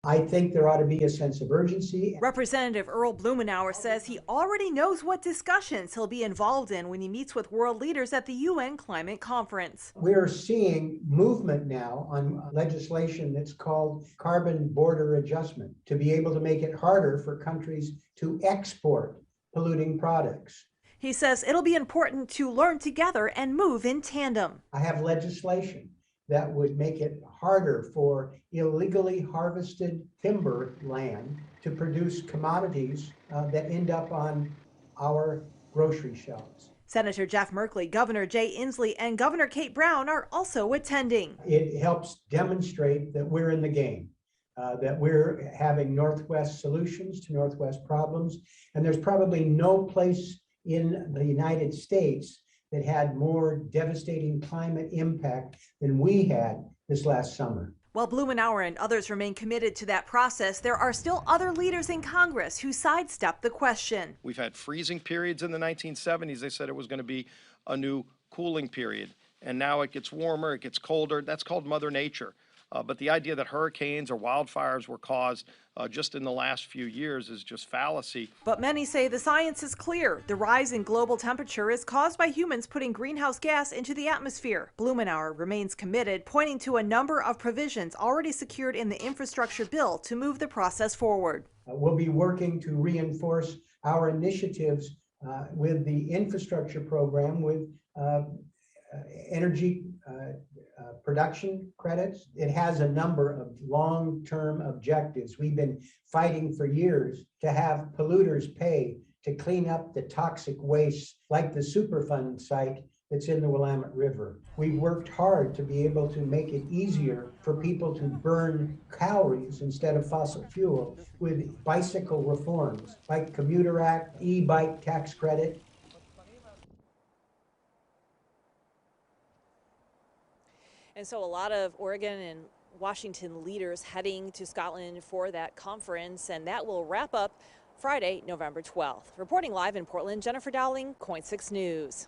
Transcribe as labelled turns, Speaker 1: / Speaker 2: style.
Speaker 1: I think there ought to be a sense of urgency.
Speaker 2: Representative Earl Blumenauer says he already knows what discussions he'll be involved in when he meets with world leaders at the UN Climate Conference.
Speaker 1: We're seeing movement now on legislation that's called carbon border adjustment to be able to make it harder for countries to export polluting products.
Speaker 2: He says it'll be important to learn together and move in tandem.
Speaker 1: I have legislation that would make it harder for illegally harvested timber land to produce commodities that end up on our grocery shelves.
Speaker 2: Senator Jeff Merkley, Governor Jay Inslee, and Governor Kate Brown are also attending.
Speaker 1: It helps demonstrate that we're in the game, that we're having Northwest solutions to Northwest problems, and there's probably no place in the United States that had more devastating climate impact than we had this last summer.
Speaker 2: While Blumenauer and others remain committed to that process, there are still other leaders in Congress who sidestep the question.
Speaker 3: We've had freezing periods in the 1970s. They said it was going to be a new cooling period. And now it gets warmer, it gets colder. That's called Mother Nature. But the idea that hurricanes or wildfires were caused just in the last few years is just fallacy.
Speaker 2: But many say the science is clear. The rise in global temperature is caused by humans putting greenhouse gas into the atmosphere. Blumenauer remains committed, pointing to a number of provisions already secured in the infrastructure bill to move the process forward.
Speaker 1: We'll be working to reinforce our initiatives with the infrastructure program, with energy production credits. It has a number of long-term objectives. We've been fighting for years to have polluters pay to clean up the toxic waste like the Superfund site that's in the Willamette River. We've worked hard to be able to make it easier for people to burn calories instead of fossil fuel with bicycle reforms like Commuter Act, e-bike tax credit.
Speaker 4: And so a lot of Oregon and Washington leaders heading to Scotland for that conference, and that will wrap up Friday, November 12th. Reporting live in Portland, Jennifer Dowling, KOIN 6 News.